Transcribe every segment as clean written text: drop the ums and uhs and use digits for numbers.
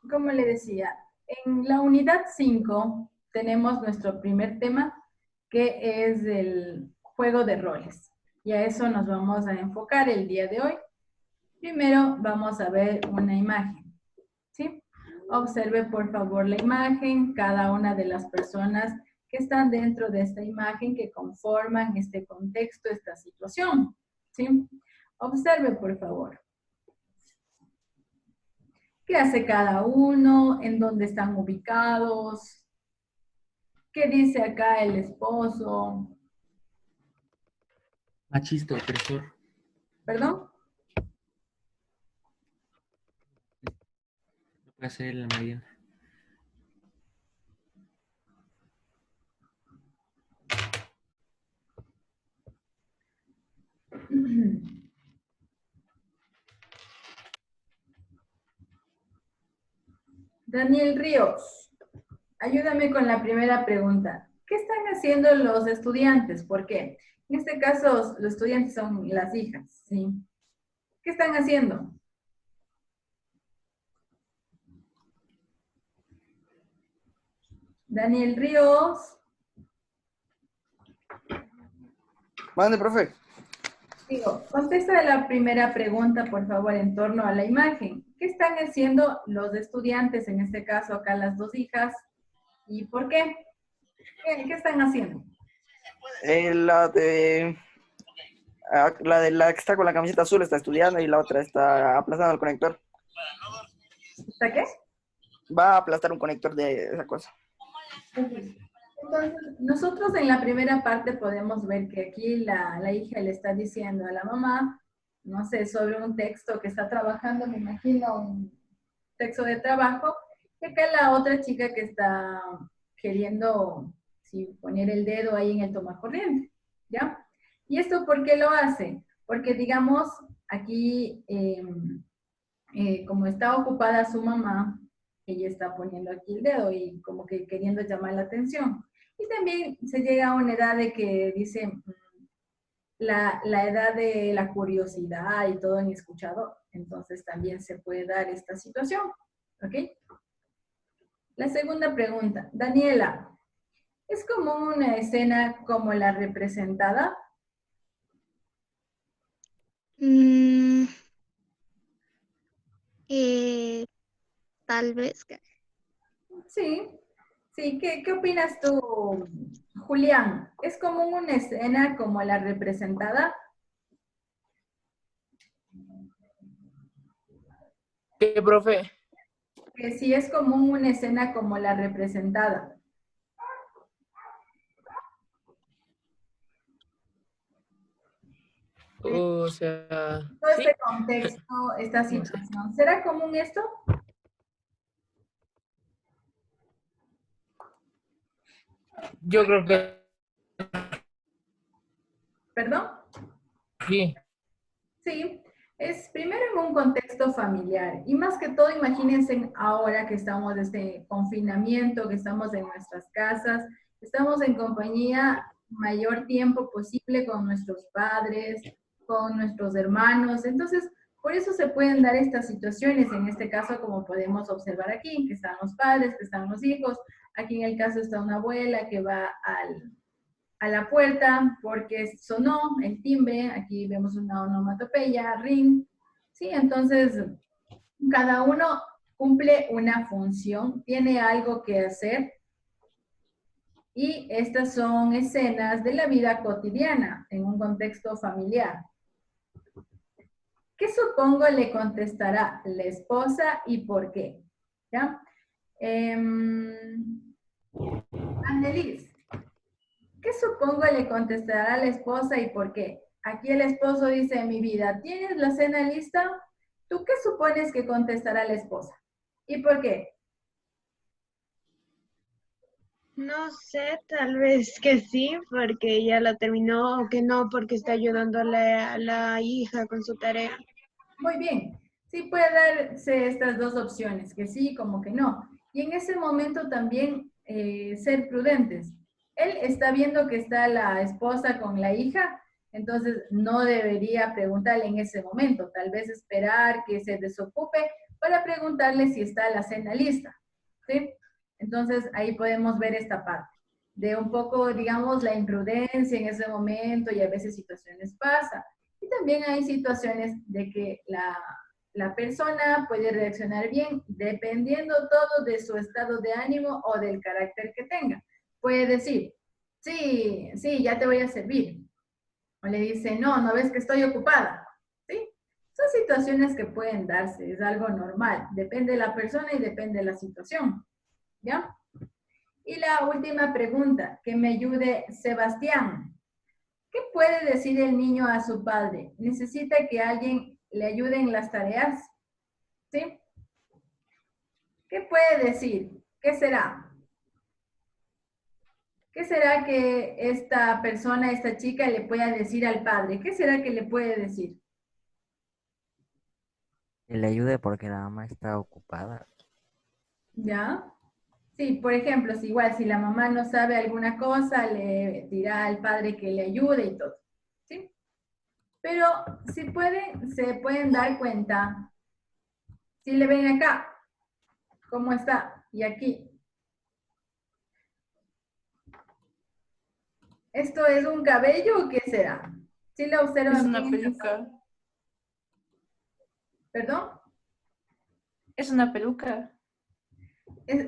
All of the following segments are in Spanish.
como le decía, en la unidad 5 tenemos nuestro primer tema, que es el juego de roles. Y a eso nos vamos a enfocar el día de hoy. Primero vamos a ver una imagen, ¿sí? Observe por favor la imagen, cada una de las personas que están dentro de esta imagen, que conforman este contexto, esta situación, ¿sí? Observe por favor. ¿Qué hace cada uno? ¿En dónde están ubicados? ¿Qué dice acá el esposo? Machista, opresor. ¿Perdón? Lo puede hacer la Mariana. Daniel Ríos, ayúdame con la primera pregunta. ¿Qué están haciendo los estudiantes? ¿Por qué? En este caso, los estudiantes son las hijas, ¿sí? ¿Qué están haciendo? Daniel Ríos. Mande, profe. Digo, contesta la primera pregunta, por favor, en torno a la imagen. ¿Qué están haciendo los estudiantes, en este caso acá las dos hijas, y por qué? ¿Qué están haciendo? La que está con la camiseta azul está estudiando y la otra está aplastando el conector. ¿Está qué? Va a aplastar un conector de esa cosa. Entonces, nosotros en la primera parte podemos ver que aquí la hija le está diciendo a la mamá, no sé, sobre un texto que está trabajando, me imagino, un texto de trabajo, y acá la otra chica que está queriendo, sí, poner el dedo ahí en el tomacorriente, ¿ya? ¿Y esto por qué lo hace? Porque, digamos, aquí, como está ocupada su mamá, ella está poniendo aquí el dedo y como que queriendo llamar la atención. Y también se llega a una edad de que dice, la edad de la curiosidad y todo en escuchado, entonces también se puede dar esta situación, ¿ok? La segunda pregunta, Daniela, ¿es común una escena como la representada? Mm, tal vez. Sí, sí, ¿qué opinas tú, Julián? ¿Es común una escena como la representada? ¿Qué, profe? Que sí es común una escena como la representada. O sea, Todo sí. este contexto, esta No sé. situación, ¿será común esto? Yo creo que ¿Perdón? sí. Sí, es primero en un contexto familiar y más que todo imagínense ahora que estamos en este confinamiento, que estamos en nuestras casas, estamos en compañía mayor tiempo posible con nuestros padres, con nuestros hermanos, entonces por eso se pueden dar estas situaciones, en este caso como podemos observar aquí, que están los padres, que están los hijos, aquí en el caso está una abuela que va a la puerta porque sonó el timbre, aquí vemos una onomatopeya, ring, ¿sí? Entonces, cada uno cumple una función, tiene algo que hacer y estas son escenas de la vida cotidiana en un contexto familiar. ¿Qué supongo le contestará la esposa y por qué? ¿Ya? Annelies, ¿qué supongo le contestará la esposa y por qué? Aquí el esposo dice, mi vida, ¿tienes la cena lista? ¿Tú qué supones que contestará la esposa? ¿Y por qué? No sé, tal vez que sí, porque ya la terminó, o que no, porque está ayudándole a la hija con su tarea. Muy bien. Sí puede darse estas dos opciones, que sí como que no. Y en ese momento también ser prudentes. Él está viendo que está la esposa con la hija, entonces no debería preguntarle en ese momento, tal vez esperar que se desocupe para preguntarle si está la cena lista, ¿sí? Entonces, ahí podemos ver esta parte de un poco, digamos, la imprudencia en ese momento y a veces situaciones pasan. Y también hay situaciones de que la persona puede reaccionar bien dependiendo todo de su estado de ánimo o del carácter que tenga. Puede decir, sí, sí, ya te voy a servir. O le dice, no, no ves que estoy ocupada. ¿Sí? Son situaciones que pueden darse, es algo normal. Depende de la persona y depende de la situación. ¿Ya? Y la última pregunta, que me ayude Sebastián. ¿Qué puede decir el niño a su padre? ¿Necesita que alguien le ayude en las tareas? ¿Sí? ¿Qué puede decir? ¿Qué será? ¿Qué será que esta persona, esta chica le pueda decir al padre? ¿Qué será que le puede decir? Que le ayude porque la mamá está ocupada. ¿Ya? Sí, por ejemplo, si igual si la mamá no sabe alguna cosa, le dirá al padre que le ayude y todo. ¿Sí? Pero si pueden, se pueden dar cuenta, si le ven acá, cómo está, y aquí. ¿Esto es un cabello o qué será? ¿Sí la observan? Es una bien? peluca. ¿Perdón? Es una peluca.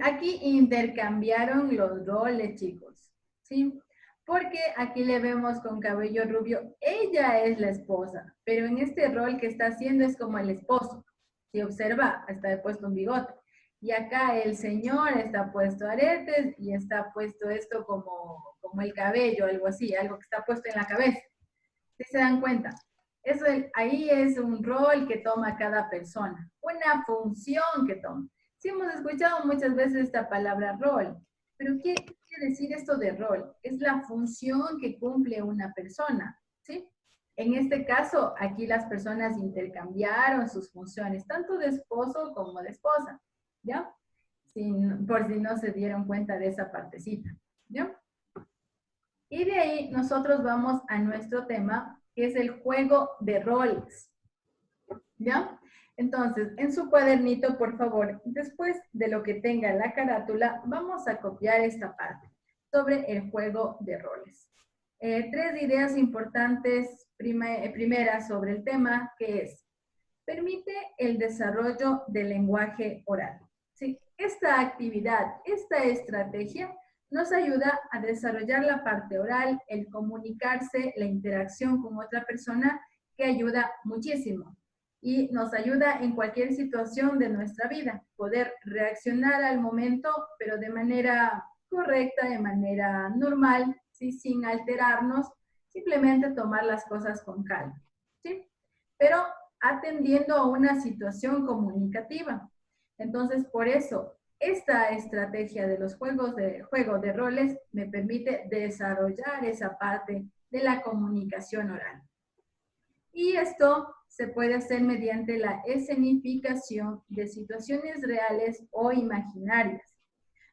Aquí intercambiaron los roles, chicos, ¿sí? Porque aquí le vemos con cabello rubio, ella es la esposa, pero en este rol que está haciendo es como el esposo. Si observa, está puesto un bigote. Y acá el señor está puesto aretes y está puesto esto como el cabello, algo así, algo que está puesto en la cabeza. ¿Sí se dan cuenta? Eso, ahí es un rol que toma cada persona, una función que toma. Sí hemos escuchado muchas veces esta palabra rol, pero ¿qué quiere decir esto de rol? Es la función que cumple una persona, ¿sí? En este caso, aquí las personas intercambiaron sus funciones, tanto de esposo como de esposa, ¿ya? Por si no se dieron cuenta de esa partecita, ¿ya? Y de ahí nosotros vamos a nuestro tema, que es el juego de roles, ¿ya? Entonces, en su cuadernito, por favor, después de lo que tenga la carátula, vamos a copiar esta parte sobre el juego de roles. Tres ideas importantes, primeras sobre el tema, que es, permite el desarrollo del lenguaje oral. ¿Sí? Esta actividad, esta estrategia, nos ayuda a desarrollar la parte oral, el comunicarse, la interacción con otra persona, que ayuda muchísimo. Y nos ayuda en cualquier situación de nuestra vida, poder reaccionar al momento, pero de manera correcta, de manera normal, ¿sí? Sin alterarnos, simplemente tomar las cosas con calma, ¿sí? Pero atendiendo a una situación comunicativa. Entonces, por eso, esta estrategia de los juego de roles me permite desarrollar esa parte de la comunicación oral. Y esto se puede hacer mediante la escenificación de situaciones reales o imaginarias.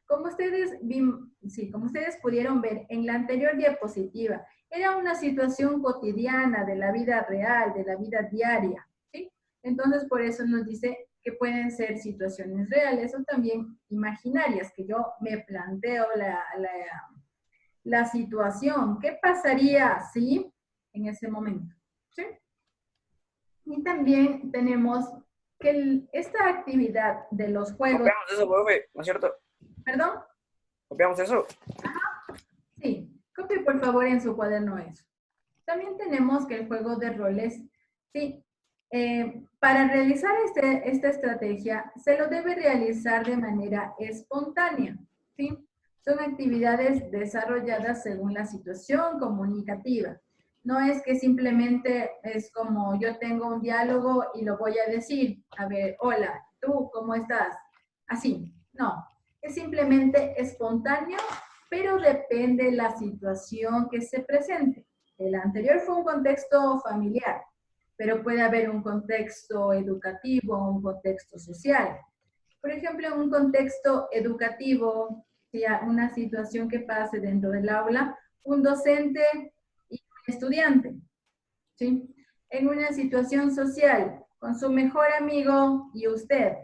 Como ustedes pudieron ver en la anterior diapositiva, era una situación cotidiana de la vida real, de la vida diaria, ¿sí? Entonces, por eso nos dice que pueden ser situaciones reales o también imaginarias, que yo me planteo la situación. ¿Qué pasaría si en ese momento? ¿Sí? Y también tenemos que esta actividad de los juegos... Copiamos eso, profe, ¿no es cierto? ¿Perdón? Copiamos eso. Sí, copie por favor en su cuaderno eso. También tenemos que el juego de roles, sí, para realizar esta estrategia se lo debe realizar de manera espontánea, ¿sí? Son actividades desarrolladas según la situación comunicativa. No es que simplemente es como yo tengo un diálogo y lo voy a decir, a ver, hola, ¿tú cómo estás? Así, no. Es simplemente espontáneo, pero depende de la situación que se presente. El anterior fue un contexto familiar, pero puede haber un contexto educativo, un contexto social. Por ejemplo, en un contexto educativo, si hay una situación que pase dentro del aula, un docente y un estudiante, ¿sí? En una situación social, con su mejor amigo y usted,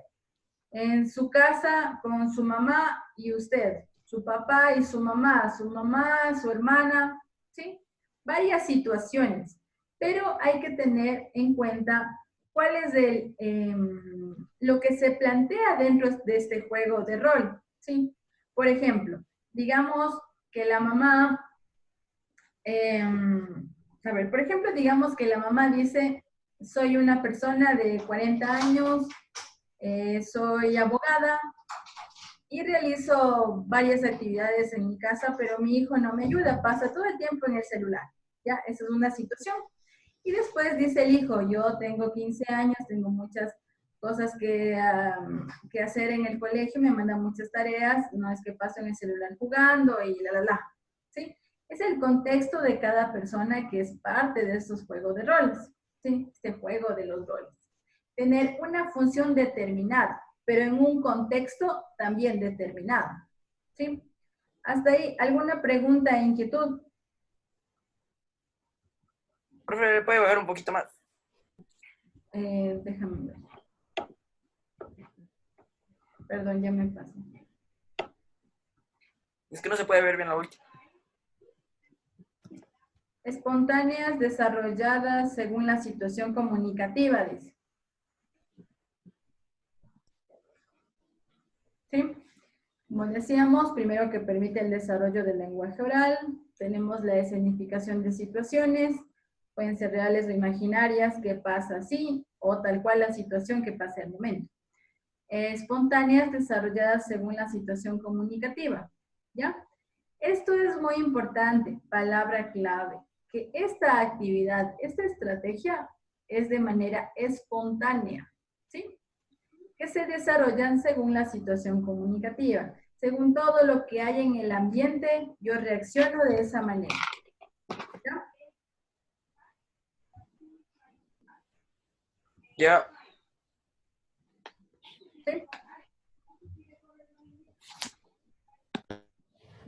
En su casa con su mamá y usted, su papá y su mamá, su hermana, ¿sí? Varias situaciones, pero hay que tener en cuenta cuál es lo que se plantea dentro de este juego de rol, ¿sí? Por ejemplo, digamos que la mamá, a ver, por ejemplo, digamos que la mamá dice, soy una persona de 40 años, soy abogada y realizo varias actividades en mi casa, pero mi hijo no me ayuda, pasa todo el tiempo en el celular, ¿ya? Esa es una situación. Y después dice el hijo, yo tengo 15 años, tengo muchas cosas que hacer en el colegio, me mandan muchas tareas, no es que paso en el celular jugando y ¿sí? Es el contexto de cada persona que es parte de estos juegos de roles, ¿sí? Este juego de los roles. Tener una función determinada, pero en un contexto también determinado, ¿sí? Hasta ahí, ¿alguna pregunta e inquietud? Profe, ¿puede bajar un poquito más? Déjame ver. Perdón, ya me pasé. Es que no se puede ver bien la última. Espontáneas desarrolladas según la situación comunicativa, dice. ¿Sí? Como decíamos, primero que permite el desarrollo del lenguaje oral, tenemos la escenificación de situaciones, pueden ser reales o imaginarias, que pasa así, o tal cual la situación que pasa al momento. Espontáneas desarrolladas según la situación comunicativa, ¿ya? Esto es muy importante, palabra clave, que esta actividad, esta estrategia es de manera espontánea, ¿sí? Que se desarrollan según la situación comunicativa. Según todo lo que hay en el ambiente, yo reacciono de esa manera. ¿Ya? Ya. ¿Sí?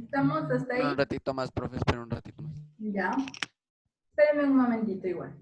¿Estamos hasta ahí? Un ratito más, profe, espera un ratito más. Ya. Espérenme un momentito igual.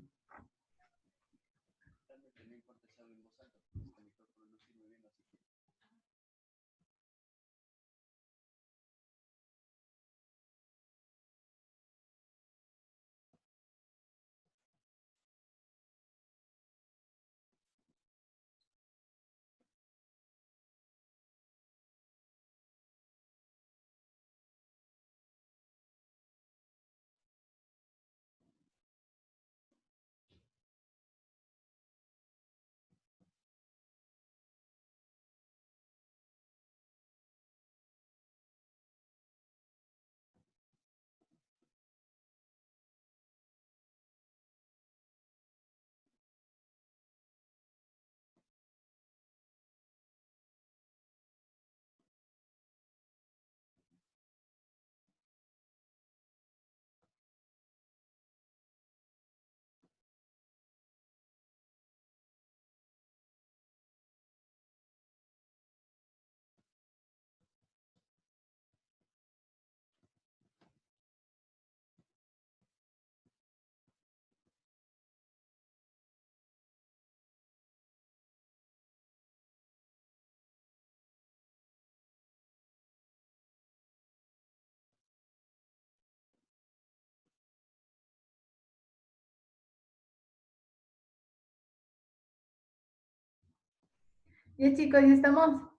Bien, chicos, ¿ya estamos?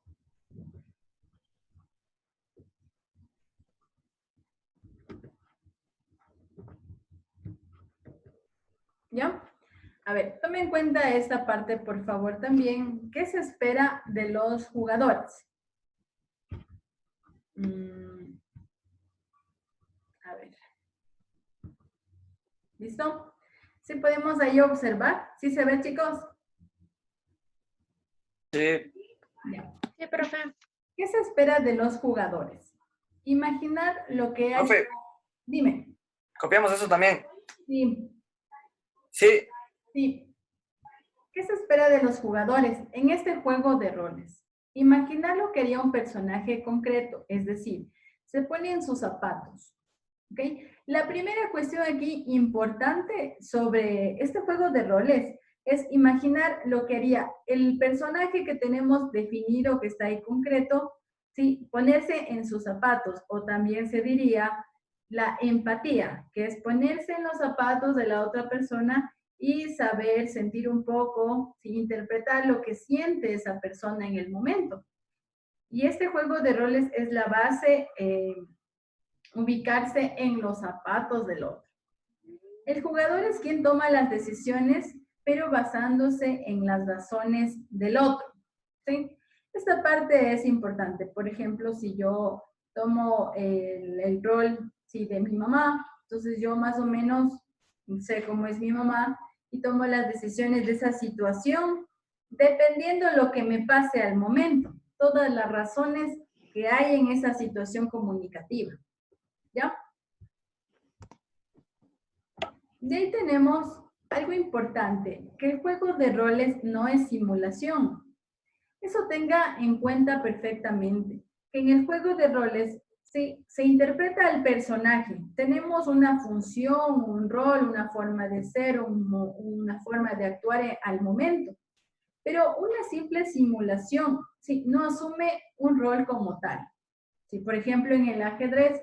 ¿Ya? A ver, tome en cuenta esta parte, por favor, también. ¿Qué se espera de los jugadores? A ver. ¿Listo? ¿Sí podemos ahí observar? ¿Sí se ve, chicos? Sí. Ya. Sí, profe. ¿Qué se espera de los jugadores? Imaginar lo que hay. Profe, Dime. copiamos eso también. Sí, Sí. sí. ¿Qué se espera de los jugadores en este juego de roles? Imaginar lo que haría un personaje concreto, es decir, se pone en sus zapatos. ¿Okay? La primera cuestión aquí importante sobre este juego de roles es imaginar lo que haría el personaje que tenemos definido, que está ahí concreto, ¿sí? Ponerse en sus zapatos, o también se diría la empatía, que es ponerse en los zapatos de la otra persona y saber sentir un poco, ¿sí? Interpretar lo que siente esa persona en el momento. Y este juego de roles es la base, ubicarse en los zapatos del otro. El jugador es quien toma las decisiones, pero basándose en las razones del otro, ¿sí? Esta parte es importante. Por ejemplo, si yo tomo el rol, ¿sí? De mi mamá, entonces yo más o menos sé cómo es mi mamá y tomo las decisiones de esa situación dependiendo de lo que me pase al momento, todas las razones que hay en esa situación comunicativa, ¿ya? De ahí tenemos algo importante, que el juego de roles no es simulación. Eso tenga en cuenta perfectamente, que en el juego de roles se interpreta al personaje. Tenemos una función, un rol, una forma de ser, una forma de actuar al momento. Pero una simple simulación, ¿sí? No asume un rol como tal. ¿Sí? Por ejemplo, en el ajedrez,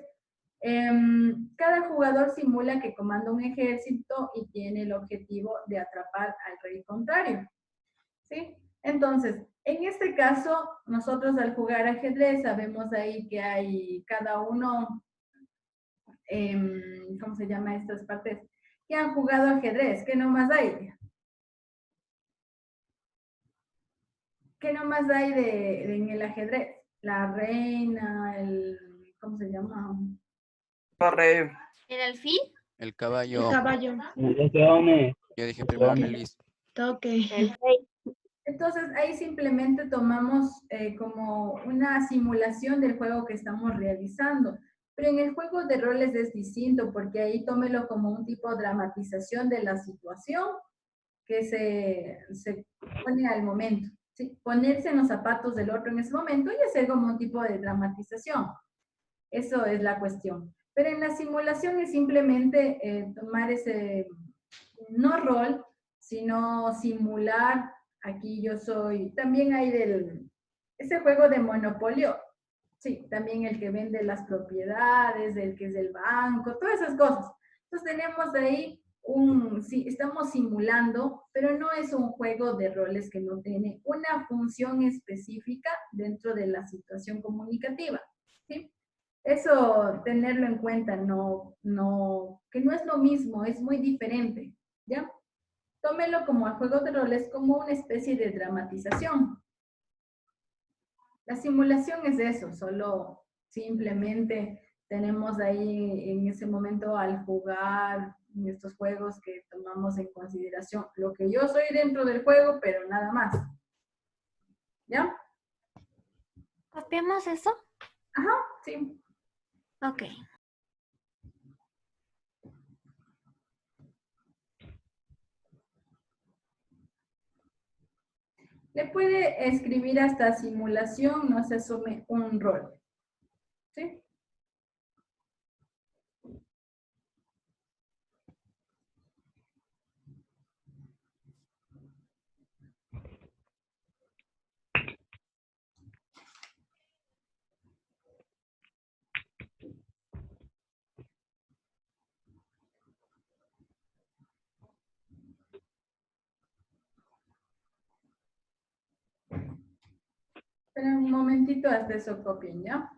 cada jugador simula que comanda un ejército y tiene el objetivo de atrapar al rey contrario, ¿sí? Entonces, en este caso, nosotros al jugar ajedrez sabemos ahí que hay cada uno, ¿cómo se llama estas partes? Que han jugado ajedrez, ¿qué nomás hay? ¿Qué nomás hay en el ajedrez? La reina, ¿cómo se llama? Torre. ¿El alfil? El El caballo. caballo. Yo dije primero feliz. Toque. Entonces ahí simplemente tomamos como una simulación del juego que estamos realizando. Pero en el juego de roles es distinto porque ahí tómelo como un tipo de dramatización de la situación que se pone al momento. ¿Sí? Ponerse en los zapatos del otro en ese momento y hacer como un tipo de dramatización. Eso es la cuestión. Pero en la simulación es simplemente tomar ese, no rol, sino simular. Aquí yo soy, también hay ese juego de monopolio, sí, también el que vende las propiedades, el que es del banco, todas esas cosas. Entonces tenemos ahí sí, estamos simulando, pero no es un juego de roles que no tiene una función específica dentro de la situación comunicativa, ¿sí? Eso tenerlo en cuenta, que no es lo mismo, es muy diferente, ¿ya? Tómelo como el juego de roles como una especie de dramatización. La simulación es eso, solo simplemente tenemos ahí en ese momento al jugar en estos juegos que tomamos en consideración lo que yo soy dentro del juego, pero nada más. ¿Ya? ¿Copiamos eso? Ajá, sí. Ok. Le puede escribir hasta simulación, no se asume un rol. ¿Sí? Esperen un momentito hasta eso copien, ¿ya?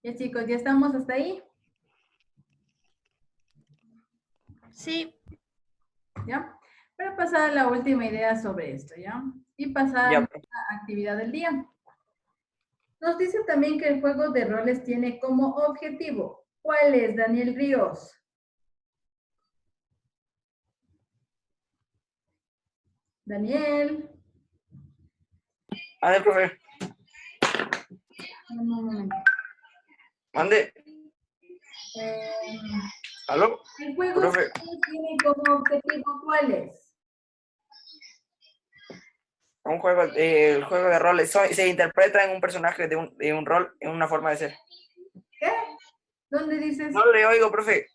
Ya chicos, ¿ya estamos hasta ahí? Sí. ¿Ya? Para pasar a la última idea sobre esto, ¿ya? Y pasar a Ya, la actividad del día. Nos dice también que el juego de roles tiene como objetivo. ¿Cuál es, Daniel Ríos? Daniel. a ver, profe, Un momento. mande. ¿Aló? El juego de Profe. roles tiene como objetivo ¿cuál es? Un juego, el juego de roles se interpreta en un personaje de un rol, en una forma de ser. ¿Qué? ¿Dónde dices? No le oigo, profe.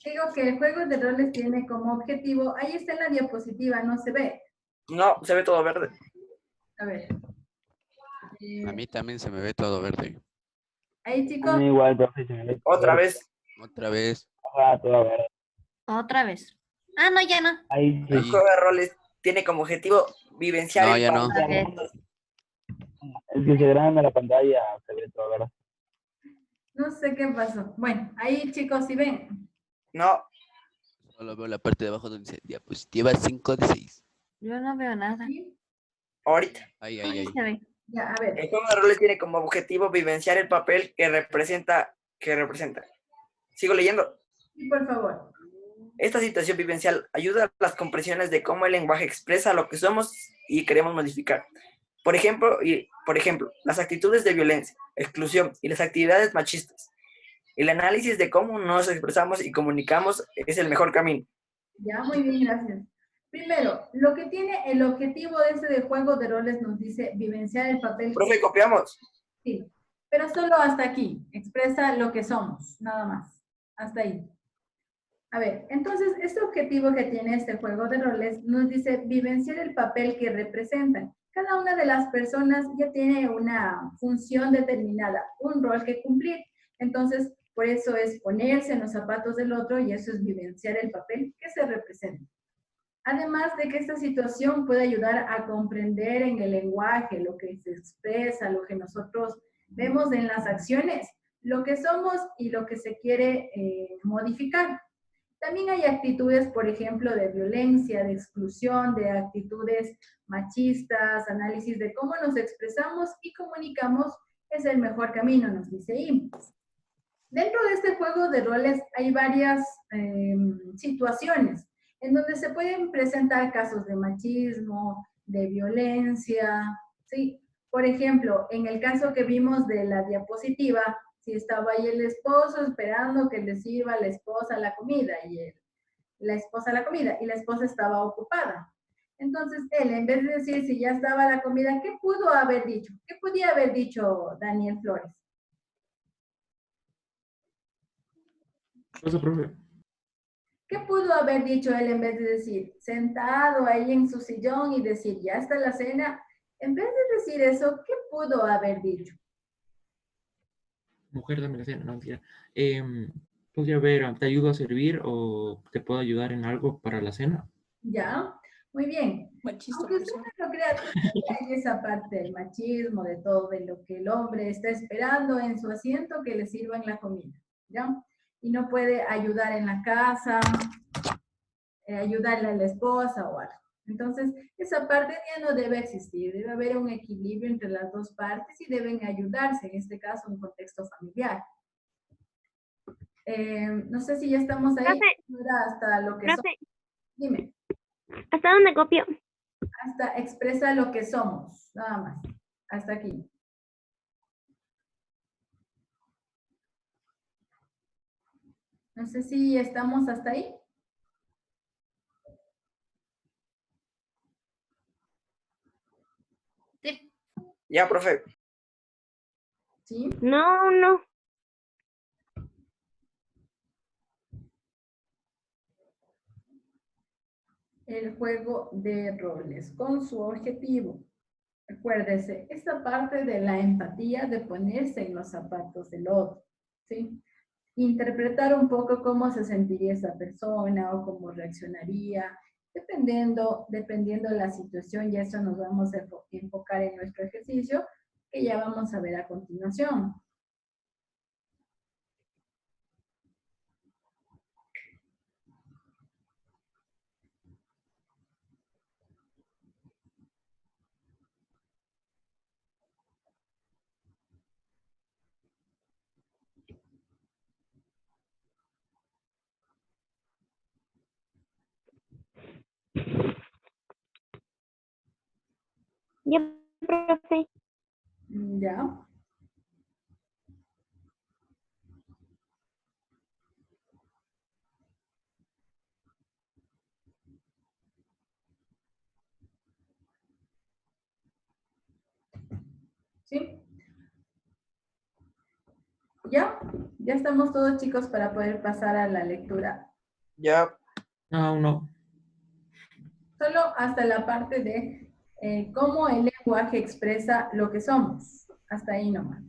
Digo que el juego de roles tiene como objetivo, ahí está en la diapositiva, no se ve. No, se ve todo verde. A ver. A mí también se me ve todo verde. Ahí chicos, A mí igual, profe, se me ve Otra vez. Otra vez. todo verde. Otra vez. Ah, no, ya no. Ahí sí. El juego de roles tiene como objetivo vivenciar No, el ya no. papel. A ver. Es que se graba en la pantalla, se ve todo verde. no sé qué pasó. Bueno, ahí chicos, si ven. No, Solo veo la parte de abajo donde dice diapositiva 5 de 6. Yo no veo nada. ¿Sí? ahorita. Ahí, Ahí ahí, ahí. se ve. Ya, a ver. El juego de roles tiene como objetivo vivenciar el papel que representa. Sigo leyendo. Sí, por favor. Esta situación vivencial ayuda a las comprensiones de cómo el lenguaje expresa lo que somos y queremos modificar. Por ejemplo, las actitudes de violencia, exclusión y las actividades machistas. El análisis de cómo nos expresamos y comunicamos es el mejor camino. Ya, muy bien, gracias. Primero, lo que tiene el objetivo de este de juego de roles nos dice vivenciar el papel. Profe, copiamos. Sí, pero solo hasta aquí. Expresa lo que somos, nada más. Hasta ahí. A ver, entonces, este objetivo que tiene este juego de roles nos dice vivenciar el papel que representan. Cada una de las personas ya tiene una función determinada, un rol que cumplir. Entonces, por eso es ponerse en los zapatos del otro y eso es vivenciar el papel que se representa. Además de que esta situación puede ayudar a comprender en el lenguaje lo que se expresa, lo que nosotros vemos en las acciones, lo que somos y lo que se quiere modificar. También hay actitudes, por ejemplo, de violencia, de exclusión, de actitudes machistas, análisis de cómo nos expresamos y comunicamos es el mejor camino, nos dice ahí. Dentro de este juego de roles hay varias situaciones en donde se pueden presentar casos de machismo, de violencia, ¿sí? Por ejemplo, en el caso que vimos de la diapositiva, si estaba ahí el esposo esperando que le sirva a la esposa la comida y la esposa la comida y la esposa estaba ocupada. Entonces él, en vez de decir si ya estaba la comida, ¿qué pudo haber dicho? ¿Qué podía haber dicho Daniel Flores? Profe. ¿Qué pudo haber dicho él en vez de decir sentado ahí en su sillón y decir ya está la cena? En vez de decir eso, ¿qué pudo haber dicho? Mujer, dame la cena, no, mentira. Podría ver, ¿te ayudo a servir o te puedo ayudar en algo para la cena? Ya, muy bien. Machista. Aunque usted no lo crea, hay esa parte del machismo, de todo, de lo que el hombre está esperando en su asiento que le sirvan la comida, ¿ya? Y no puede ayudar en la casa, ayudarle a la esposa o algo. Entonces, esa parte ya no debe existir, debe haber un equilibrio entre las dos partes y deben ayudarse, en este caso, un contexto familiar. No sé si ya estamos ahí. Profe, Hasta lo que profe, somos. Dime. ¿hasta dónde copio? Hasta expresa lo que somos, nada más. Hasta aquí. No sé si estamos hasta ahí. Sí. Ya, profe. ¿Sí? No. El juego de roles con su objetivo. Acuérdese, esta parte de la empatía, de ponerse en los zapatos del otro, ¿sí? Interpretar un poco cómo se sentiría esa persona o cómo reaccionaría, dependiendo de la situación, y eso nos vamos a enfocar en nuestro ejercicio, que ya vamos a ver a continuación. Ya, profe. Ya. ¿Sí? ¿Ya? Ya estamos todos, chicos, para poder pasar a la lectura. Ya. No, no. Solo hasta la parte de cómo el lenguaje expresa lo que somos. Hasta ahí nomás.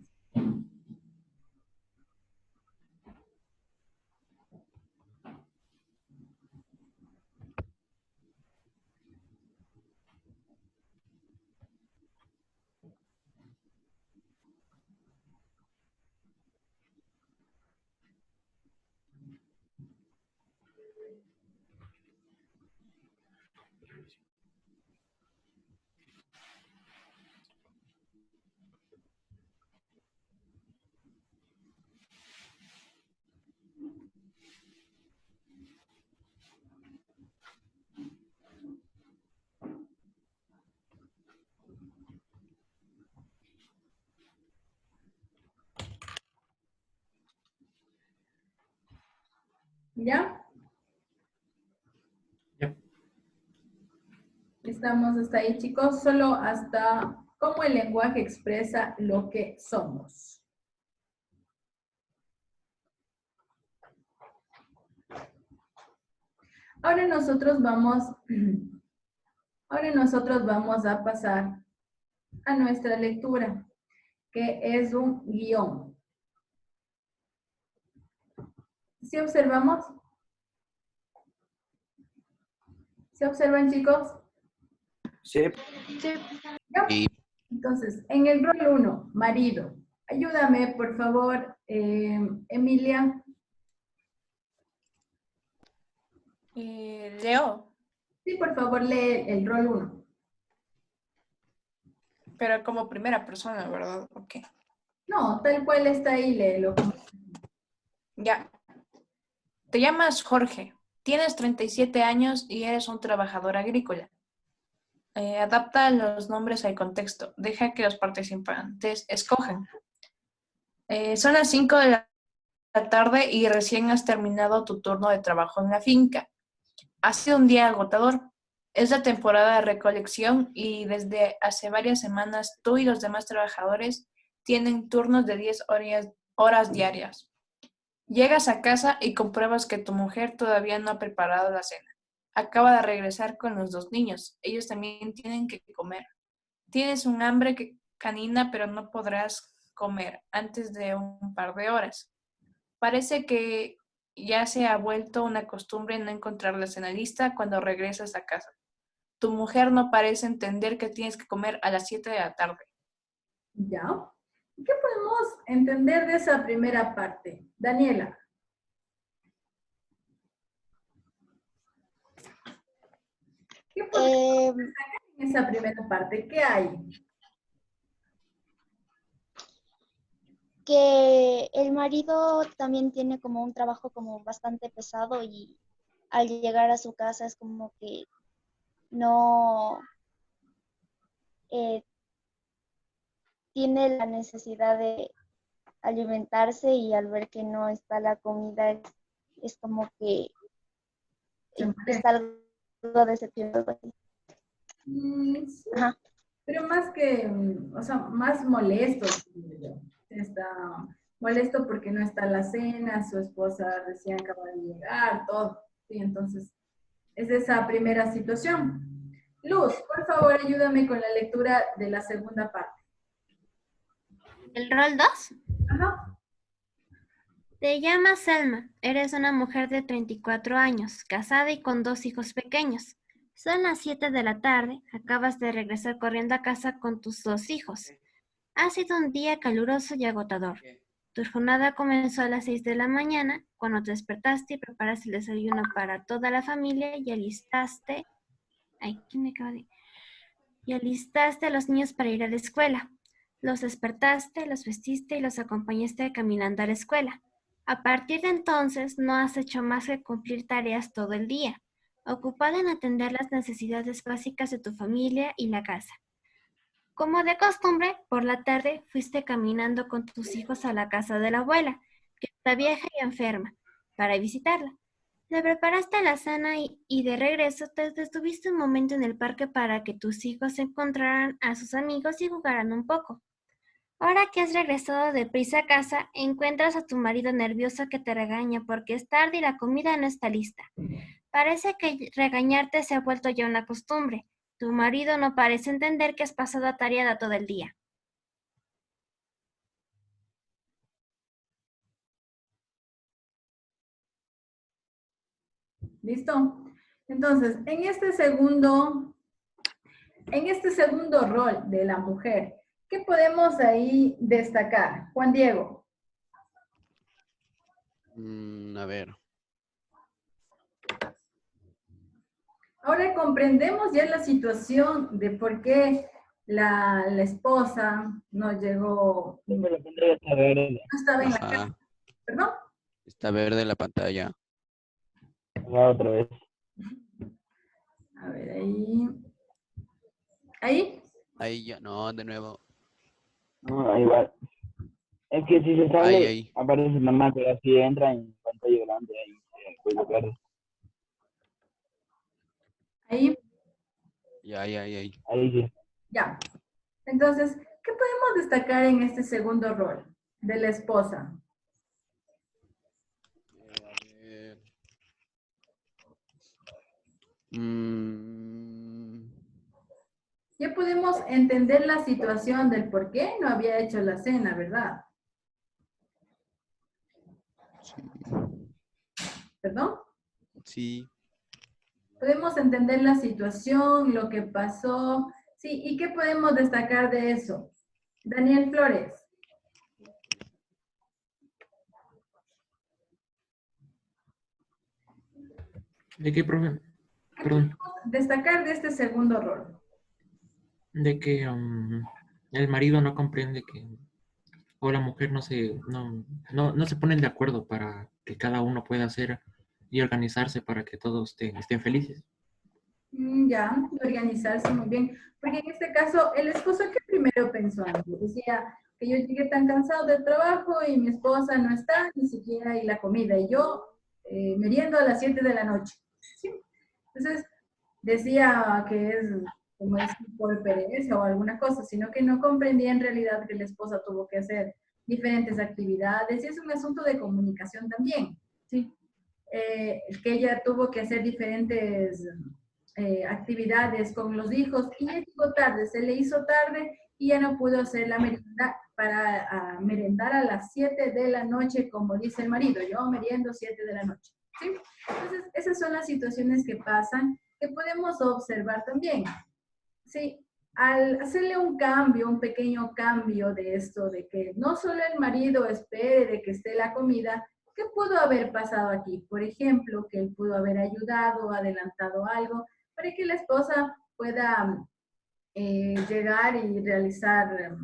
¿Ya? Ya. Estamos hasta ahí, chicos. Solo hasta cómo el lenguaje expresa lo que somos. Ahora nosotros vamos a pasar a nuestra lectura, que es un guión. ¿Sí observamos? ¿Se observan, chicos? Sí. ¿Ya? Y Entonces, en el rol 1, marido. Ayúdame, por favor, Emilia. Leo, Sí, por favor, lee el rol 1. pero como primera persona, ¿verdad? Ok. No, tal cual está ahí, léelo. Ya. Te llamas Jorge, tienes 37 años y eres un trabajador agrícola. Adapta los nombres al contexto. Deja que los participantes escojan. Son las 5 de la tarde y recién has terminado tu turno de trabajo en la finca. Ha sido un día agotador. Es la temporada de recolección y desde hace varias semanas tú y los demás trabajadores tienen turnos de 10 horas diarias. Llegas a casa y compruebas que tu mujer todavía no ha preparado la cena. Acaba de regresar con los 2 niños. Ellos también tienen que comer. Tienes un hambre canina, pero no podrás comer antes de un par de horas. Parece que ya se ha vuelto una costumbre no encontrar la cena lista cuando regresas a casa. Tu mujer no parece entender que tienes que comer a las 7 de la tarde. ¿Ya? ¿Qué podemos entender de esa primera parte? Daniela. ¿Qué podemos sacar en esa primera parte? ¿Qué hay? Que el marido también tiene como un trabajo como bastante pesado y al llegar a su casa es como que no tiene la necesidad de alimentarse y al ver que no está la comida es como que está algo decepcionado. Sí, Ajá. pero más que, o sea, más molesto. Está molesto porque no está la cena, su esposa recién acaba de llegar, todo. Sí, entonces, es esa primera situación. Luz, por favor, ayúdame con la lectura de la segunda parte. ¿El rol 2? Ajá. Te llamas Selma, eres una mujer de 34 años, casada y con 2 hijos pequeños. Son las 7 de la tarde, acabas de regresar corriendo a casa con tus 2 hijos. Ha sido un día caluroso y agotador. Tu jornada comenzó a las 6 de la mañana, cuando te despertaste y preparaste el desayuno para toda la familia y alistaste... Ay, ¿quién me acaba de...? Y alistaste a los niños para ir a la escuela. Los despertaste, los vestiste y los acompañaste caminando a la escuela. A partir de entonces, no has hecho más que cumplir tareas todo el día, ocupada en atender las necesidades básicas de tu familia y la casa. Como de costumbre, por la tarde fuiste caminando con tus hijos a la casa de la abuela, que está vieja y enferma, para visitarla. Le preparaste la cena y de regreso te detuviste un momento en el parque para que tus hijos encontraran a sus amigos y jugaran un poco. Ahora que has regresado deprisa a casa, encuentras a tu marido nervioso que te regaña porque es tarde y la comida no está lista. Parece que regañarte se ha vuelto ya una costumbre. Tu marido no parece entender que has pasado atareada todo el día. ¿Listo? Entonces, en este segundo rol de la mujer, ¿qué podemos ahí destacar? Juan Diego. A ver. Ahora comprendemos ya la situación de por qué la esposa no llegó, no estaba en la casa. Ajá. ¿Perdón? Está verde la pantalla. Otra vez. A ver, ahí. ¿Ahí? Ahí ya, no, de nuevo. No, igual. Es que si se sale, Ahí. aparece normal, pero si entra en pantalla grande, ahí se puede ver. Ahí. Ya. Ahí sí. Ya. Entonces, ¿qué podemos destacar en este segundo rol de la esposa? Ya podemos entender la situación del por qué no había hecho la cena, ¿verdad? Sí. ¿Perdón? Sí. Podemos entender la situación, lo que pasó. Sí, ¿y qué podemos destacar de eso? Daniel Flores. ¿De qué, profe? ¿Qué Perdón. podemos destacar de este segundo rol? De que el marido no comprende que, o la mujer no se ponen de acuerdo para que cada uno pueda hacer y organizarse para que todos estén felices. Ya, organizarse muy bien. Porque en este caso, el esposo que primero pensó, decía que yo llegué tan cansado del trabajo y mi esposa no está, ni siquiera y la comida, y yo meriendo a las 7 de la noche. ¿Sí? Entonces, decía que es, como decir, por pereza o alguna cosa, sino que no comprendía en realidad que la esposa tuvo que hacer diferentes actividades, y es un asunto de comunicación también, ¿sí? Que ella tuvo que hacer diferentes actividades con los hijos y ya llegó tarde, se le hizo tarde y ya no pudo hacer la merienda para merendar a las 7 de la noche, como dice el marido, yo meriendo 7 de la noche. ¿Sí? Entonces, esas son las situaciones que pasan, que podemos observar también. Sí, al hacerle un cambio, un pequeño cambio de esto, de que no solo el marido espere de que esté la comida, ¿qué pudo haber pasado aquí? Por ejemplo, que él pudo haber ayudado, adelantado algo, para que la esposa pueda llegar y realizar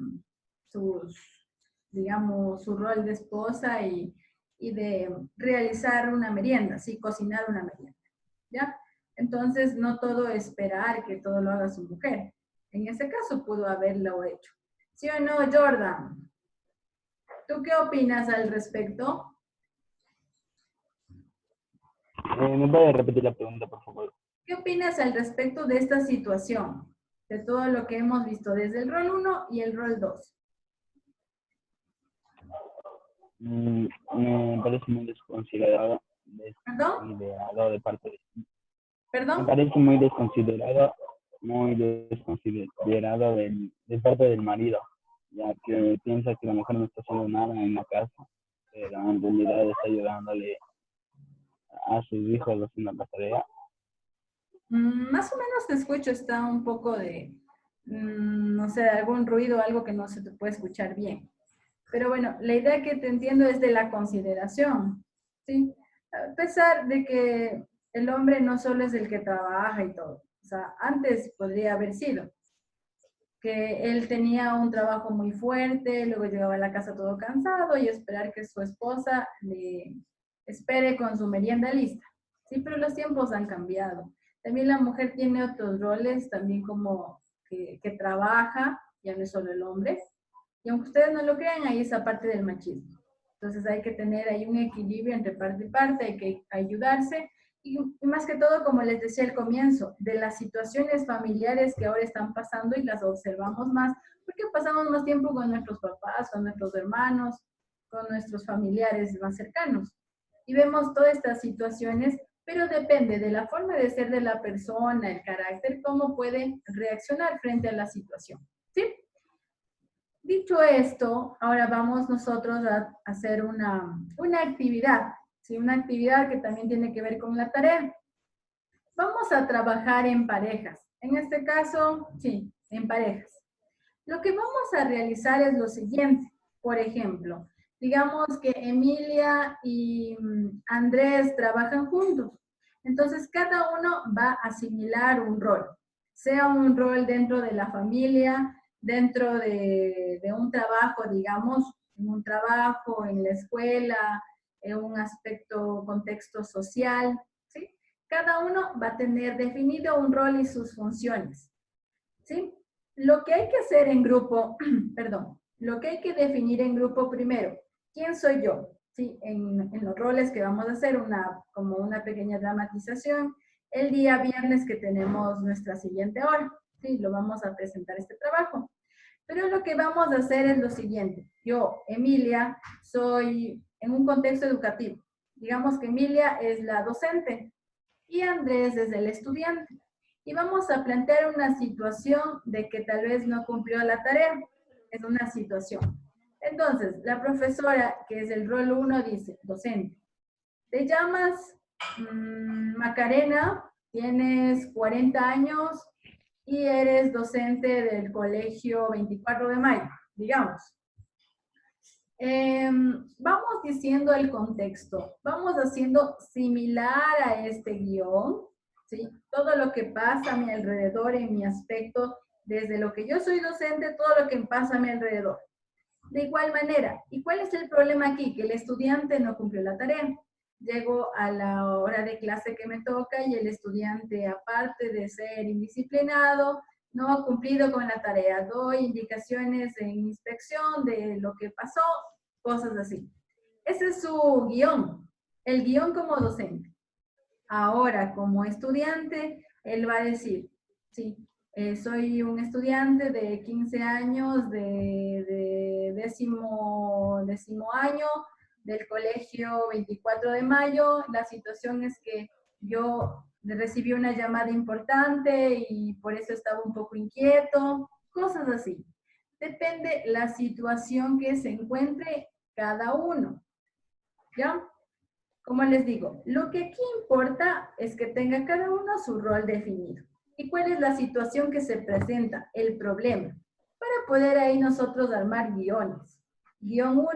digamos, su rol de esposa y de realizar una merienda, sí, cocinar una merienda, ¿ya? Entonces, no todo esperar que todo lo haga su mujer. En ese caso, pudo haberlo hecho. ¿Sí o no, Jordan? ¿Tú qué opinas al respecto? ¿Me puede repetir la pregunta, por favor? ¿Qué opinas al respecto de esta situación? De todo lo que hemos visto desde el rol 1 y el rol 2. Me parece muy desconsiderado ¿Perdón? de parte de... ¿Perdón? Me parece muy desconsiderado de parte del marido, ya que piensa que la mujer no está haciendo nada en la casa, pero en realidad está ayudándole a sus hijos haciendo la tarea. Más o menos te escucho, está un poco de, no sé, algún ruido, algo que no se te puede escuchar bien. Pero bueno, la idea que te entiendo es de la consideración, ¿sí? A pesar de que el hombre no solo es el que trabaja y todo. O sea, antes podría haber sido que él tenía un trabajo muy fuerte, luego llegaba a la casa todo cansado y esperar que su esposa le espere con su merienda lista. Sí, pero los tiempos han cambiado. También la mujer tiene otros roles, también como que trabaja, ya no es solo el hombre. Y aunque ustedes no lo crean, hay esa parte del machismo. Entonces hay que tener ahí un equilibrio entre parte y parte, hay que ayudarse. Y más que todo, como les decía al comienzo, de las situaciones familiares que ahora están pasando y las observamos más, porque pasamos más tiempo con nuestros papás, con nuestros hermanos, con nuestros familiares más cercanos. Y vemos todas estas situaciones, pero depende de la forma de ser de la persona, el carácter, cómo puede reaccionar frente a la situación. ¿Sí? Dicho esto, ahora vamos nosotros a hacer una actividad, ¿sí? Una actividad que también tiene que ver con la tarea. Vamos a trabajar en parejas. En este caso, sí, en parejas. Lo que vamos a realizar es lo siguiente. Por ejemplo, digamos que Emilia y Andrés trabajan juntos. Entonces, cada uno va a asimilar un rol. Sea un rol dentro de la familia, dentro de un trabajo, digamos, en un trabajo, en la escuela, en un aspecto, contexto social, ¿sí? Cada uno va a tener definido un rol y sus funciones, ¿sí? Lo que hay que hacer en grupo, perdón, lo que hay que definir en grupo primero, ¿quién soy yo? ¿Sí? En los roles que vamos a hacer, como una pequeña dramatización, el día viernes que tenemos nuestra siguiente hora, ¿sí? Lo vamos a presentar este trabajo. Pero lo que vamos a hacer es lo siguiente. Yo, Emilia, soy en un contexto educativo. Digamos que Emilia es la docente y Andrés es el estudiante. Y vamos a plantear una situación de que tal vez no cumplió la tarea. Es una situación. Entonces, la profesora, que es el rol 1, dice, docente, te llamas Macarena, tienes 40 años y eres docente del colegio 24 de mayo, digamos. Vamos diciendo el contexto, vamos haciendo similar a este guión, ¿sí? Todo lo que pasa a mi alrededor en mi aspecto, desde lo que yo soy docente, todo lo que pasa a mi alrededor. De igual manera, ¿y cuál es el problema aquí? Que el estudiante no cumplió la tarea. Llego a la hora de clase que me toca y el estudiante, aparte de ser indisciplinado, no ha cumplido con la tarea. Doy indicaciones en inspección de lo que pasó, cosas así. Ese es su guión, el guión como docente. Ahora, como estudiante, él va a decir, sí, soy un estudiante de 15 años, de décimo año, del colegio 24 de mayo. La situación es que yo recibí una llamada importante y por eso estaba un poco inquieto, cosas así. Depende la situación que se encuentre cada uno, ¿ya? Como les digo, lo que aquí importa es que tenga cada uno su rol definido. ¿Y cuál es la situación que se presenta? El problema. Para poder ahí nosotros armar guiones. Guión 1,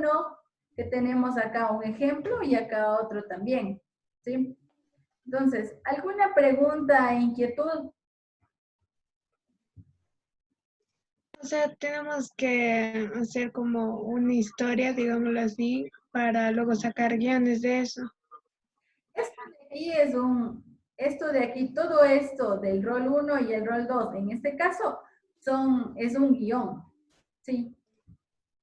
que tenemos acá un ejemplo y acá otro también. ¿Sí? Entonces, ¿alguna pregunta, inquietud? O sea, tenemos que hacer como una historia, digámoslo así, para luego sacar guiones de eso. Esto de aquí, todo esto del rol 1 y el rol 2, en este caso, es un guión, ¿sí?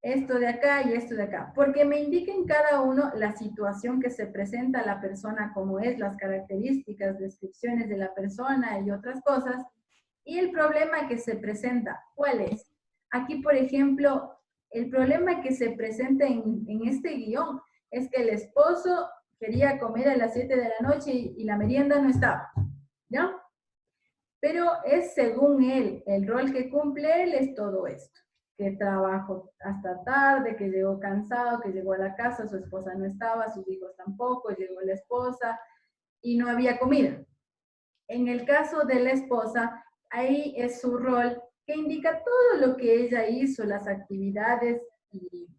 Esto de acá y esto de acá, porque me indiquen cada uno la situación que se presenta a la persona, como es, las características, descripciones de la persona y otras cosas, y el problema que se presenta, ¿cuál es? Aquí, por ejemplo, el problema que se presenta en este guión es que el esposo quería comer a las 7 de la noche y la merienda no estaba, ¿ya? Pero es según él, el rol que cumple él es todo esto, que trabajó hasta tarde, que llegó cansado, que llegó a la casa, su esposa no estaba, sus hijos tampoco, llegó la esposa y no había comida. En el caso de la esposa, ahí es su rol que indica todo lo que ella hizo, las actividades, y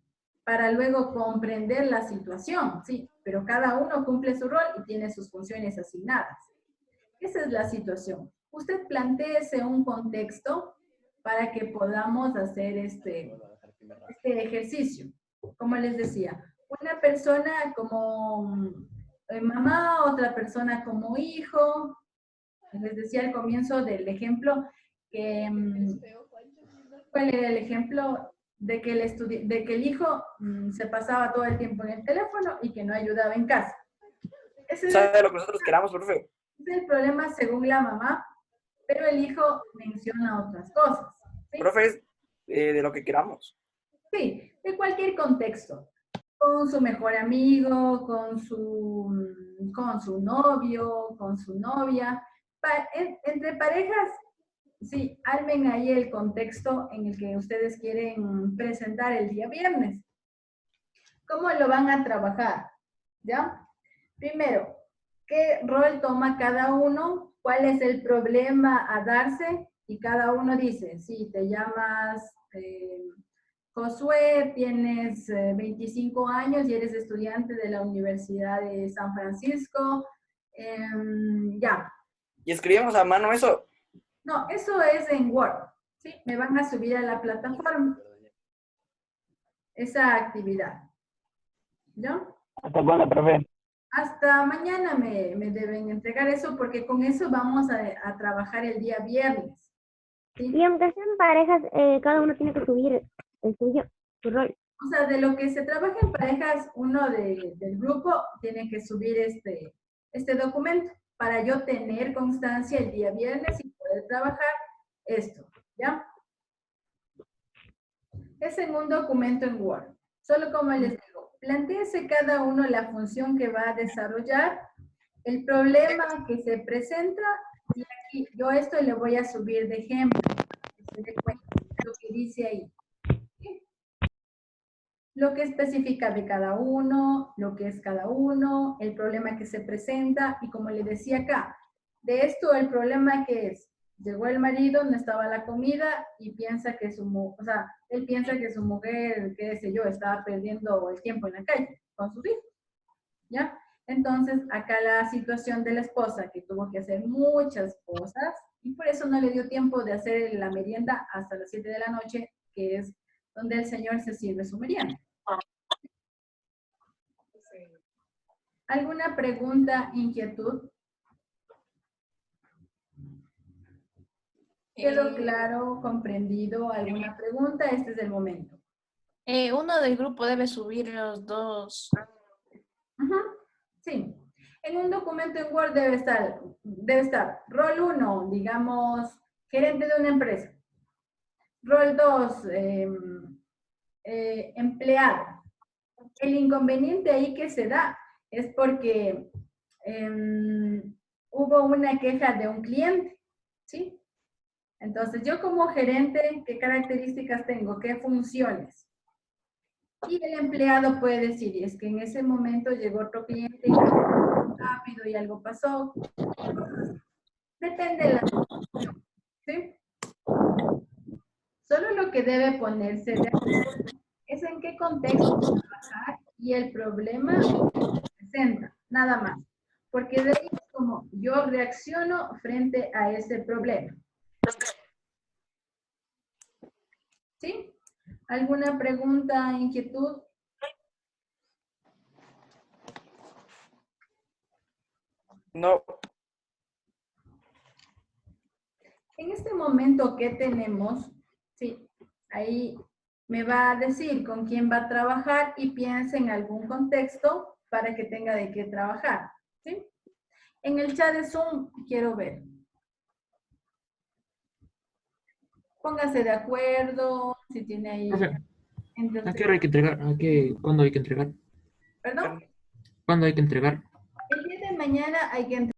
para luego comprender la situación, sí, pero cada uno cumple su rol y tiene sus funciones asignadas. Esa es la situación. Usted plantéese un contexto para que podamos hacer este ejercicio. Como les decía, una persona como mamá, otra persona como hijo. Les decía al comienzo del ejemplo que ¿Cuál era el ejemplo de que de que el hijo se pasaba todo el tiempo en el teléfono y que no ayudaba en casa? Ese es ¿Sabe lo que nosotros queramos, profe? el problema según la mamá, pero el hijo menciona otras cosas. ¿Sí? Profe, es de lo que queramos. Sí, de cualquier contexto. Con su mejor amigo, con su novio, con su novia. Entre parejas, sí, armen ahí el contexto en el que ustedes quieren presentar el día viernes. ¿Cómo lo van a trabajar? ¿Ya? Primero, ¿qué rol toma cada uno? ¿Cuál es el problema a darse? Y cada uno dice, sí, te llamas Josué, tienes 25 años y eres estudiante de la Universidad de San Francisco. Ya. ¿Y escribimos a mano eso? No, eso es en Word. ¿Sí? Me van a subir a la plataforma esa actividad. ¿Ya? ¿Hasta cuándo, profe? Hasta mañana me deben entregar eso porque con eso vamos a trabajar el día viernes. ¿Sí? Y aunque sean parejas, cada uno tiene que subir el suyo, su rol. O sea, de lo que se trabaja en parejas, uno del grupo tiene que subir este documento para yo tener constancia el día viernes y poder trabajar esto, ¿ya? Es en un documento en Word. Solo como les digo, plantéese cada uno la función que va a desarrollar, el problema que se presenta, y aquí yo esto le voy a subir de ejemplo, para que se dé cuenta de lo que dice ahí. ¿Sí? Lo que especifica de cada uno, lo que es cada uno, el problema que se presenta, y como le decía acá, de esto el problema que es, llegó el marido, no estaba la comida, y piensa que él piensa que su mujer, qué sé yo, estaba perdiendo el tiempo en la calle con sus hijos, ¿ya? Entonces, acá la situación de la esposa, que tuvo que hacer muchas cosas, y por eso no le dio tiempo de hacer la merienda hasta las 7 de la noche, que es donde el Señor se sirve su merienda. ¿Alguna pregunta, inquietud? ¿Quedó claro, comprendido? ¿Alguna pregunta? Este es el momento. Uno del grupo debe subir los dos. Sí. En un documento en Word debe estar rol 1, digamos, gerente de una empresa. Rol 2, empleado. El inconveniente ahí que se da es porque hubo una queja de un cliente, ¿sí? Entonces, yo como gerente, ¿qué características tengo? ¿Qué funciones? Y el empleado puede decir, es que en ese momento llegó otro cliente y rápido y algo pasó. Depende de la situación, ¿sí? Solo lo que debe ponerse de acuerdo es en qué contexto trabajar y el problema que se presenta, nada más. Porque de ahí es como yo reacciono frente a ese problema. ¿Sí? ¿Alguna pregunta, inquietud? No. En este momento, ¿qué tenemos? Sí, ahí me va a decir con quién va a trabajar y piense en algún contexto para que tenga de qué trabajar. ¿Sí? En el chat de Zoom, quiero ver. Póngase de acuerdo, si tiene ahí... Profe, Entonces, ¿a qué hora hay que entregar? ¿Cuándo hay que entregar? ¿Perdón? ¿Cuándo hay que entregar? El día de mañana hay que entregar